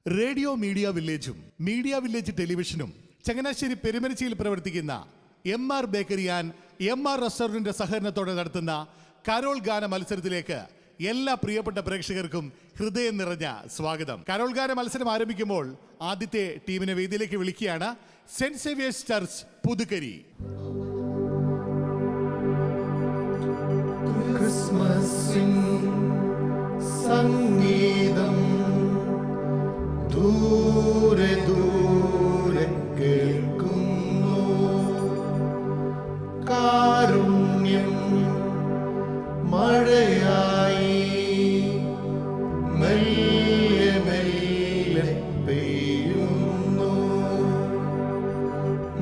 Radio media വില്ലേജും media village ടെലിവിഷനും ചങ്ങനാശ്ശേരി പെരുമനച്ചിയിൽ പ്രവർത്തിക്കുന്ന MR ബേക്കറി ആൻഡ് MR റെസ്റ്റോറന്റിന്റെ സഹകരണത്തോടെ നടത്തുന്ന കരോൾ ഗാന മത്സരത്തിലേക്ക് എല്ലാ പ്രിയപ്പെട്ട പ്രേക്ഷകർക്കും ഹൃദയം നിറഞ്ഞ സ്വാഗതം. കരോൾ ഗാന മത്സരം ആരംഭിക്കുമ്പോൾ ആദ്യത്തെ ടീമിനെ വേദിയിലേക്ക് വിളിക്കുകയാണ്. Saint Xavier's church Puthukkari. ക്രിസ്മസിൻ സംഗീതം ദൂരെ ദൂരെ കേൾക്കുന്നു, കാരുണ്യം മഴയായി മെല്ലെ മെല്ലെ പെയ്യുന്നു,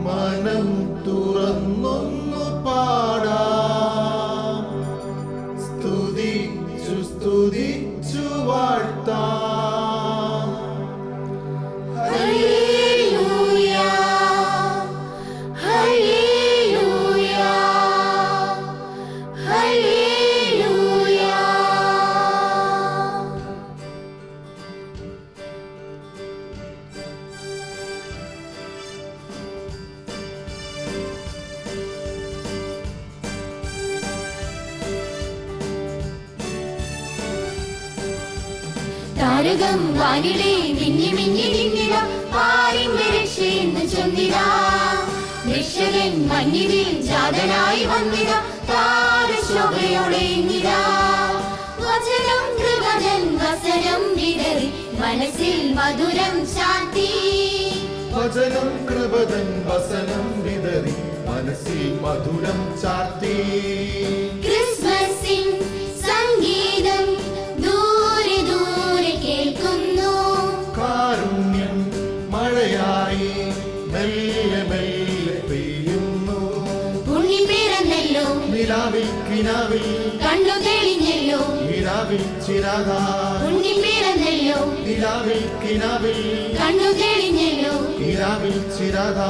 മനം തുറന്നൊന്നു പാടാം, സ്തുതിച്ചു സ്തുതിച്ചു വാഴ്ത്താം. താരകം വാനിടെ മിന്നി മിന്നി നിന്നിട പാരിന്റെ രക്ഷയെന്ന് ചൊന്നിട, രക്ഷകൻ മഞ്ഞിൽ ജാതനായി വന്നിട, താരശോഭയോടെ ഇന്നിട. വചനം കൃപതൻ വസനം വിടറി മനസ്സിൽ മധുരം ശാന്തി, വചനം കൃപതൻ വസനം വിതറി മനസ്സിൽ മധുരം ചാർത്തി. ക്രിസ്മസിൻ സംഗീതം ദൂരെ ദൂരെ കേൾക്കുന്നു, കാരുണ്യം മഴയായി മെല്ലെ മെല്ലെ പെയ്യുന്നു, ഉണ്ണി പിറന്നല്ലോ നിലാവിൽ കിനാവിൽ കണ്ണു തെളിഞ്ഞല്ലോ, നിലാവിൽ ചിരാതാ, ഉണ്ണി പിറന്നല്ലോ നിലാവിൽ കിനാവിൽ കണ്ണു തെളിഞ്ഞല്ലോ. നിലാവിൽ ചിരാതാ.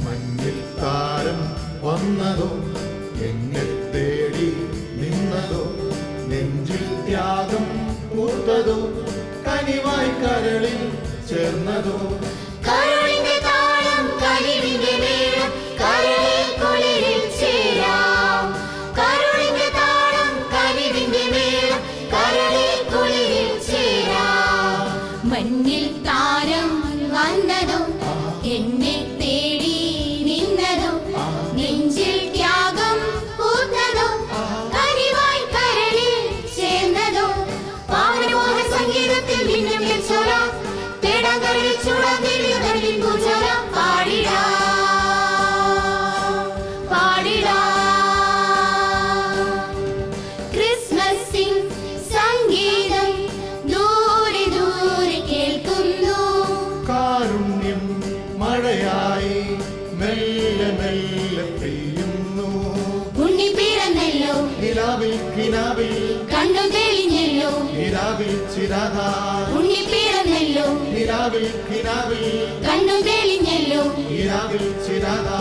മഞ്ഞിൽ താരം വന്നതോ, എന്നെ തേടി നിന്നതോ, നെഞ്ചിൽ ത്യാഗം പൂത്തതോ, കനിവായി കരളിൽ ചേർന്നതോ. കരുളിന്റെ താളം കനിവിന്റെ മേളം കരളിൽ കുളിരിൽ ചേരാം, കരുളിന്റെ താളം കനിവിന്റെ മേളം കരളിൽ കുളിരിൽ ചേരാം. മഞ്ഞിൽ താരം വന്നതോ, എന്നെ തേടി നിന്നതോ, നെഞ്ചിൽ ത്യാഗം പൂത്തതോ, കനിവായി കരളിൽ ചേർന്നതോ. പാവനമോഹ സംഗീതത്തിൽ ഭിന്നം ലക്ഷോരാം, തേടാങ്കരളിൽ ചൂടാതിരിയുതലിൽ പൂജോരാം. പാടിടാം പാടിടാം ക്രിസ്മസിൻ സംഗീതം ദൂരെ ദൂരെ കേൾക്കുന്നു, കാരുണ്യം മഴയായി മെല്ലെ മെല്ലെ പെയ്യുന്നു, ഉണ്ണി പിറന്നല്ലോ നിലാവിൽ കിനാവിൽ കണ്ണു തെളിഞ്ഞല്ലോ, നിലാവിൽ ചിരാതാ, ഉണ്ണി പിറന്നല്ലോ നിലാവിൽ കിനാവിൽ കണ്ണു തെളിഞ്ഞല്ലോ. നിലാവിൽ ചിരാതാ.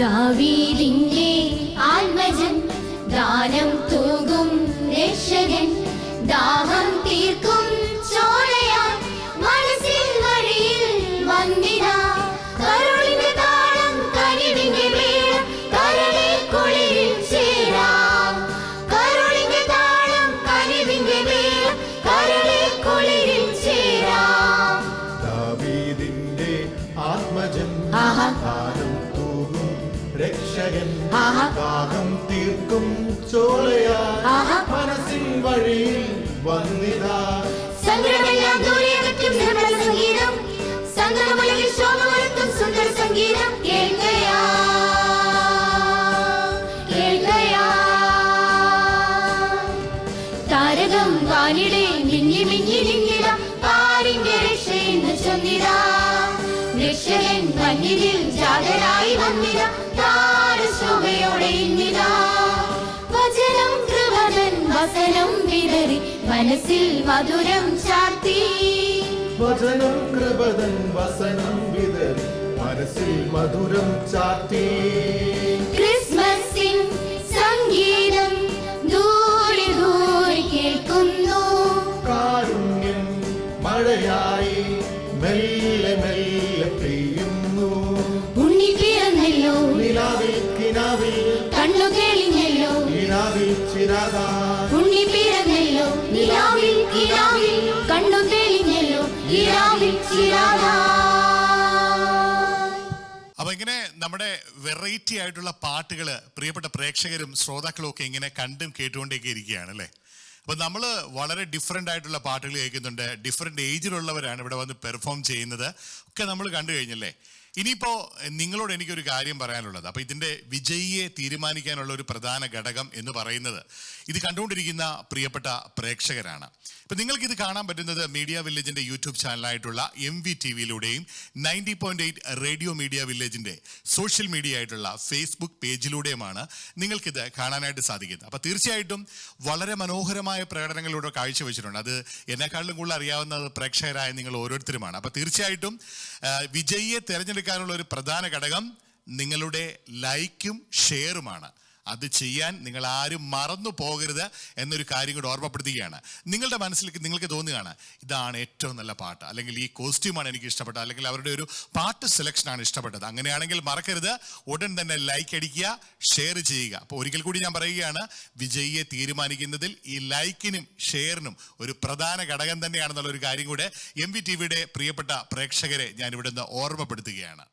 ദാവീദിന്റെ ആത്മജൻ ദാനം തൂകും രക്ഷകൻ, ദാഹം തീർക്കും ചോലയായി മനസ്സിൽ വഴിയിൽ വന്നിടാ. കരുളിന്റെ താളം കനിവിന്റെ മേളം കരളിൽ കുളിരിൽ ചേരാം, കരുളിന്റെ താളം കനിവിന്റെ മേളം കരളിൽ കുളിരിൽ ചേരാം. ദാവീദിന്റെ ആത്മജൻ ആഹാ ദാനം തൂകും രക്ഷകൻ ആഹാ. ദാഹം തീർക്കും ചോലയാ ആഹാ. മനസ്സിൻ വഴിയിൽ വന്നിതാ സങ്കടമെല്ലാം ദൂരെ അകറ്റും നിർമ്മല സംഗീതം സങ്കടമുലകിൽ ശോഭ വരുത്തും സുന്ദര സംഗീതം കേൾക്കയാ കേൾക്കയാ താരകം വാനിടെ മിന്നി മിന്നി നിന്നിട പാരിന്റെ രക്ഷയെന്ന് ചൊന്നിടാ രക്ഷകൻ മഞ്ഞിൽ ജാതരായി വന്നിട താരശോഭയോടെ ഇന്നിടാ വചനം കൃപതൻ വസനം വിതറി മനസ്സിൽ മധുരം ചാർത്തി വചനം കൃപതൻ വസനം വിതറി മനസ്സിൽ മധുരം ചാർത്തി ക്രിസ്മസിൻ സംഗീതം ദൂരെ ദൂരെ കേൾക്കുന്നു കാരുണ്യം മഴയായി മെല്ലെ മെല്ലെ പെയ്യുന്നു ഉണ്ണി പിറന്നല്ലോ നിലാവിൽ കിനാവിൽ കണ്ണു തെളിഞ്ഞല്ലോ കിനാവിൽ ചിരാതാ ഉണ്ണി പിറന്നല്ലോ നിലാവിൽ കിനാവിൽ കണ്ണു തെളിഞ്ഞല്ലോ നിലാവിൽ ചിരാതാ. അപ്പൊ ഇങ്ങനെ നമ്മുടെ വെറൈറ്റി ആയിട്ടുള്ള പാട്ടുകൾ പ്രിയപ്പെട്ട പ്രേക്ഷകരും ശ്രോതാക്കളും ഒക്കെ ഇങ്ങനെ കണ്ടും കേട്ടുകൊണ്ടേക്ക് ഇരിക്കുകയാണ് അല്ലേ. അപ്പൊ നമ്മൾ വളരെ ഡിഫറെൻ്റ് ആയിട്ടുള്ള പാട്ടുകൾ കേൾക്കുന്നുണ്ട്. ഡിഫറെൻ്റ് ഏജിലുള്ളവരാണ് ഇവിടെ വന്ന് പെർഫോം ചെയ്യുന്നത് ഒക്കെ നമ്മൾ കണ്ടു കഴിഞ്ഞല്ലേ. ഇനിയിപ്പോൾ നിങ്ങളോട് എനിക്കൊരു കാര്യം പറയാനുള്ളത്, അപ്പോൾ ഇതിൻ്റെ വിജയിയെ തീരുമാനിക്കാനുള്ള ഒരു പ്രധാന ഘടകം എന്ന് പറയുന്നത് ഇത് കണ്ടുകൊണ്ടിരിക്കുന്ന പ്രിയപ്പെട്ട പ്രേക്ഷകരാണ്. ഇപ്പം നിങ്ങൾക്കിത് കാണാൻ പറ്റുന്നത് മീഡിയ വില്ലേജിൻ്റെ യൂട്യൂബ് ചാനലായിട്ടുള്ള MVTV-യിലൂടെയും 90.8 റേഡിയോ മീഡിയ വില്ലേജിൻ്റെ സോഷ്യൽ മീഡിയ ആയിട്ടുള്ള ഫേസ്ബുക്ക് പേജിലൂടെയുമാണ് നിങ്ങൾക്കിത് കാണാനായിട്ട് സാധിക്കുന്നത്. അപ്പോൾ തീർച്ചയായിട്ടും വളരെ മനോഹരമായ പ്രകടനങ്ങളിലൂടെ കാഴ്ചവെച്ചിട്ടുണ്ട്. അത് എന്നെക്കാളും കൂടുതൽ അറിയാവുന്നത് പ്രേക്ഷകരായ നിങ്ങൾ ഓരോരുത്തരുമാണ്. അപ്പോൾ തീർച്ചയായിട്ടും വിജയിയെ തിരഞ്ഞെടുക്കാനുള്ള ഒരു പ്രധാന ഘടകം നിങ്ങളുടെ ലൈക്കും ഷെയറുമാണ്. അത് ചെയ്യാൻ നിങ്ങൾ ആരും മറന്നു പോകരുത് എന്നൊരു കാര്യം കൂടെ ഓർമ്മപ്പെടുത്തുകയാണ്. നിങ്ങളുടെ മനസ്സിലേക്ക് നിങ്ങൾക്ക് തോന്നുകയാണ് ഇതാണ് ഏറ്റവും നല്ല പാട്ട്, അല്ലെങ്കിൽ ഈ കോസ്റ്റ്യൂമാണ് എനിക്ക് ഇഷ്ടപ്പെട്ടത്, അല്ലെങ്കിൽ അവരുടെ ഒരു പാട്ട് സെലക്ഷനാണ് ഇഷ്ടപ്പെട്ടത്, അങ്ങനെയാണെങ്കിൽ മറക്കരുത്, ഉടൻ തന്നെ ലൈക്ക് അടിക്കുക, ഷെയർ ചെയ്യുക. അപ്പോൾ ഒരിക്കൽ കൂടി ഞാൻ പറയുകയാണ്, വിജയിയെ തീരുമാനിക്കുന്നതിൽ ഈ ലൈക്കിനും ഷെയറിനും ഒരു പ്രധാന ഘടകം തന്നെയാണെന്നുള്ള ഒരു കാര്യം കൂടെ MVTV-യുടെ പ്രിയപ്പെട്ട പ്രേക്ഷകരെ ഞാൻ ഇവിടുന്ന് ഓർമ്മപ്പെടുത്തുകയാണ്.